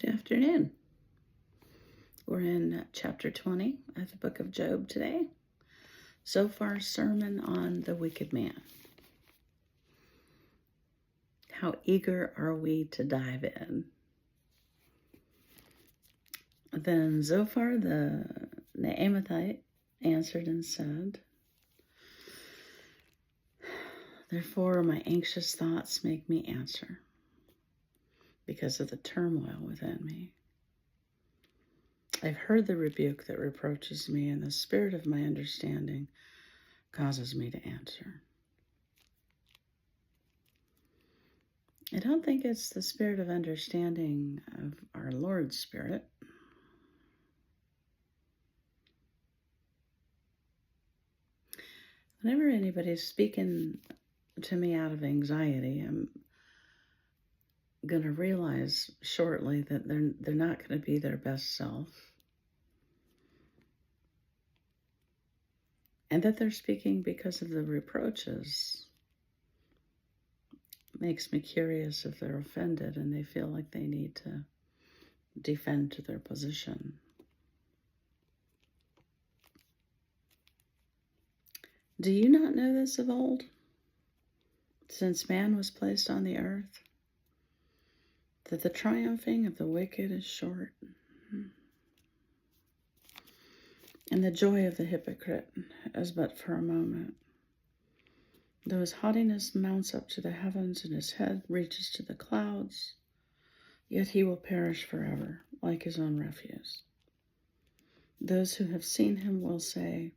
Good afternoon. We're in chapter 20 of the book of Job today. Zophar sermon on the wicked man. How eager are we to dive in? Then Zophar the Naamathite answered and said, "Therefore my anxious thoughts make me answer, because of the turmoil within me. I've heard the rebuke that reproaches me, and the spirit of my understanding causes me to answer." I don't think it's the spirit of understanding of our Lord's Spirit. Whenever anybody's speaking to me out of anxiety, I'm going to realize shortly that they're not going to be their best self, and that they're speaking because of the reproaches. Makes me curious if they're offended and they feel like they need to defend to their position. Do you not know this of old? Since man was placed on the earth, that the triumphing of the wicked is short, and the joy of the hypocrite is but for a moment. Though his haughtiness mounts up to the heavens and his head reaches to the clouds, yet he will perish forever, like his own refuse. Those who have seen him will say,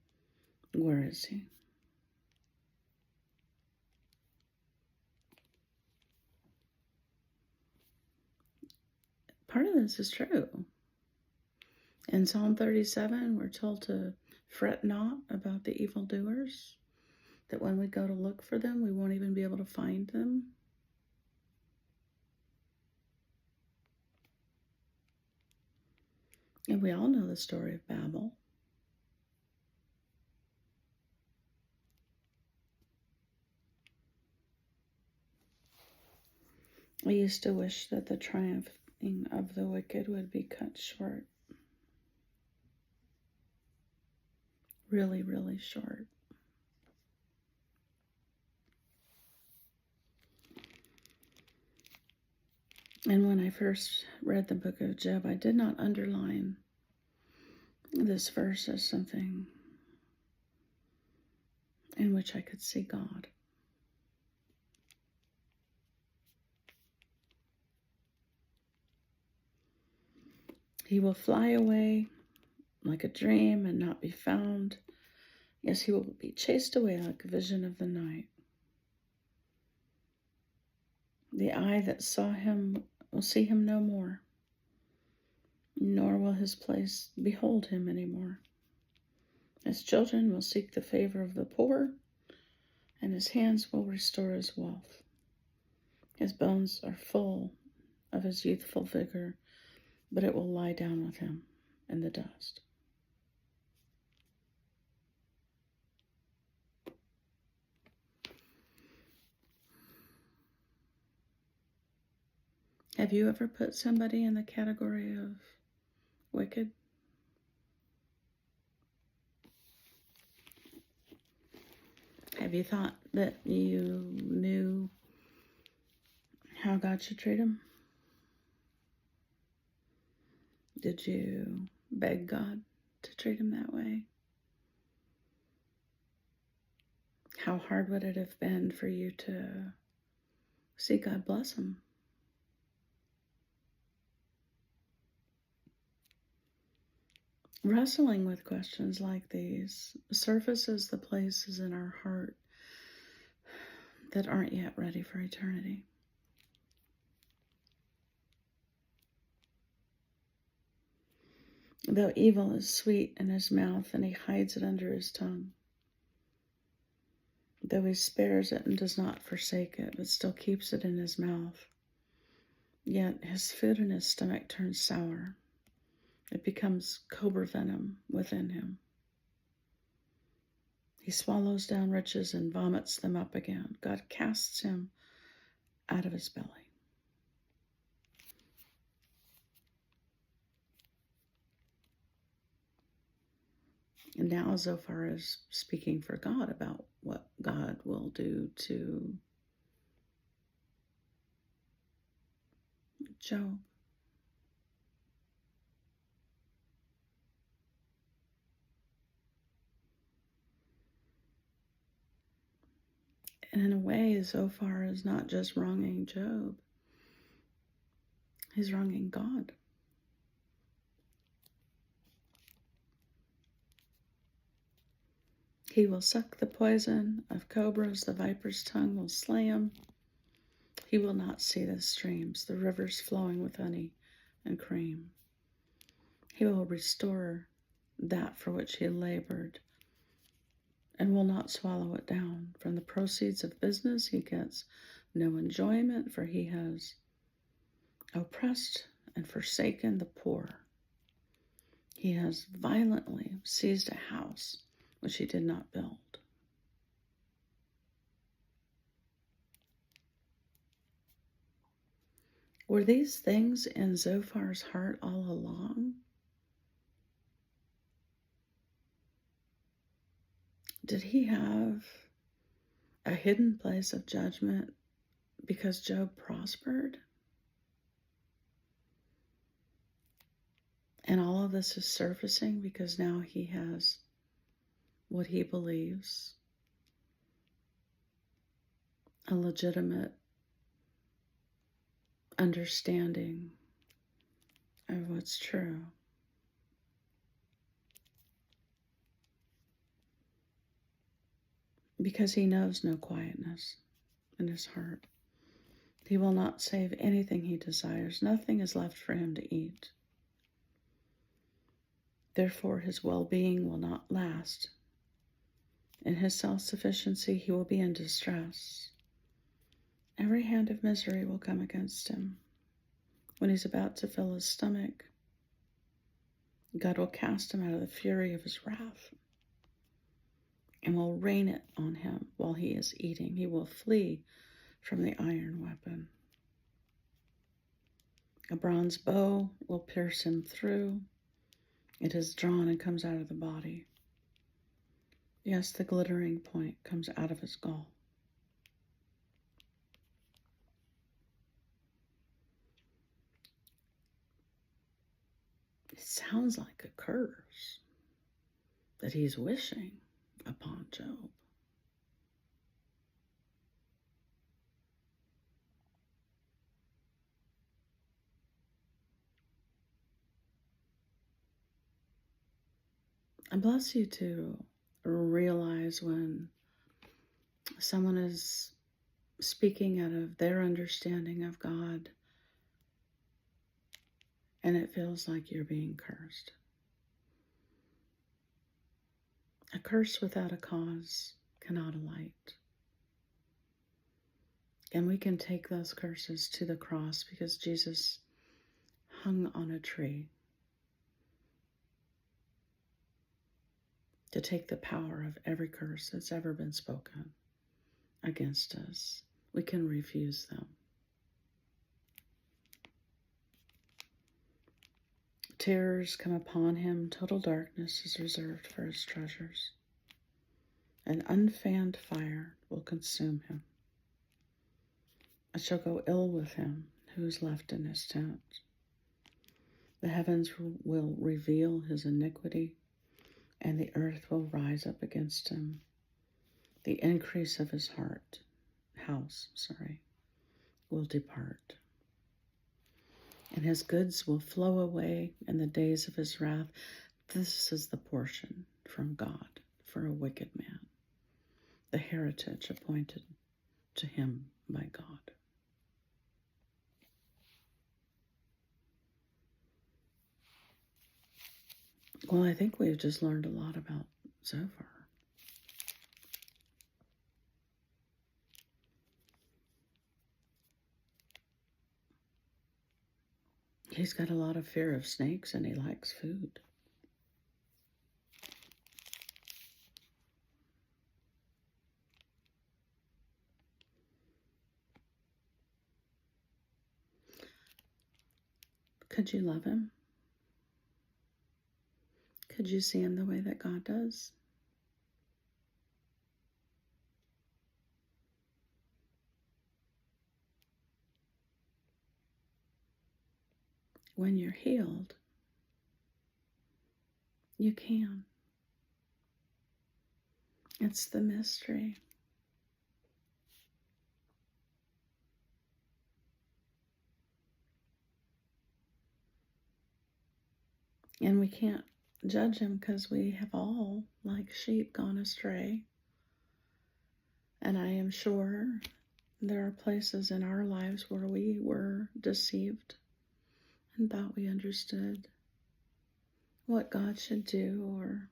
"Where is he?" Part of this is true. In Psalm 37, we're told to fret not about the evildoers, that when we go to look for them, we won't even be able to find them. And we all know the story of Babel. I used to wish that the triumphing of the wicked would be cut short. Really, really short. And when I first read the book of Job, I did not underline this verse as something in which I could see God. He will fly away like a dream and not be found. Yes, he will be chased away like a vision of the night. The eye that saw him will see him no more, nor will his place behold him anymore. His children will seek the favor of the poor, and his hands will restore his wealth. His bones are full of his youthful vigor, but it will lie down with him in the dust. Have you ever put somebody in the category of wicked? Have you thought that you knew how God should treat them? Did you beg God to treat him that way? How hard would it have been for you to see God bless him? Wrestling with questions like these surfaces the places in our heart that aren't yet ready for eternity. Though evil is sweet in his mouth and he hides it under his tongue, though he spares it and does not forsake it, but still keeps it in his mouth, yet his food in his stomach turns sour. It becomes cobra venom within him. He swallows down riches and vomits them up again. God casts him out of his belly. And now Zophar is speaking for God about what God will do to Job. And in a way, Zophar is not just wronging Job, he's wronging God. He will suck the poison of cobras, the viper's tongue will slay him. He will not see the streams, the rivers flowing with honey and cream. He will restore that for which he labored and will not swallow it down. From the proceeds of business he gets no enjoyment, for he has oppressed and forsaken the poor. He has violently seized a house which he did not build. Were these things in Zophar's heart all along? Did he have a hidden place of judgment because Job prospered? And all of this is surfacing because now he has what he believes a legitimate understanding of what's true. Because he knows no quietness in his heart. He will not save anything he desires. Nothing is left for him to eat. Therefore, his well-being will not last. In his self-sufficiency, he will be in distress. Every hand of misery will come against him. When he's about to fill his stomach, God will cast him out of the fury of his wrath and will rain it on him while he is eating. He will flee from the iron weapon. A bronze bow will pierce him through. It is drawn and comes out of the body. Yes, the glittering point comes out of his gall. It sounds like a curse that he's wishing upon Job. I bless you to realize when someone is speaking out of their understanding of God and it feels like you're being cursed. A curse without a cause cannot alight. And we can take those curses to the cross because Jesus hung on a tree to take the power of every curse that's ever been spoken against us. We can refuse them. Terrors come upon him. Total darkness is reserved for his treasures. An unfanned fire will consume him. It shall go ill with him who is left in his tent. The heavens will reveal his iniquity, and the earth will rise up against him. The increase of his house will depart. And his goods will flow away in the days of his wrath. This is the portion from God for a wicked man, the heritage appointed to him by God. Well, I think we've just learned a lot about Zophar. He's got a lot of fear of snakes and he likes food. Could you love him? Could you see him the way that God does? When you're healed, you can. It's the mystery. And we can't judge him because we have all, like sheep, gone astray. And I am sure there are places in our lives where we were deceived and thought we understood what God should do or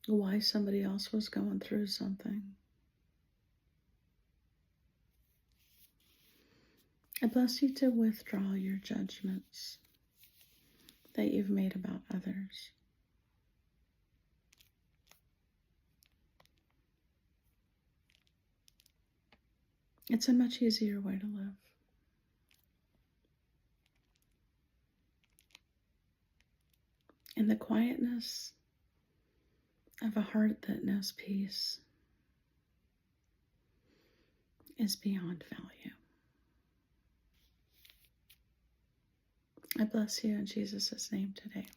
why somebody else was going through something. I bless you to withdraw your judgments that you've made about others. It's a much easier way to live. In the quietness of a heart that knows peace is beyond value. I bless you in Jesus' name today.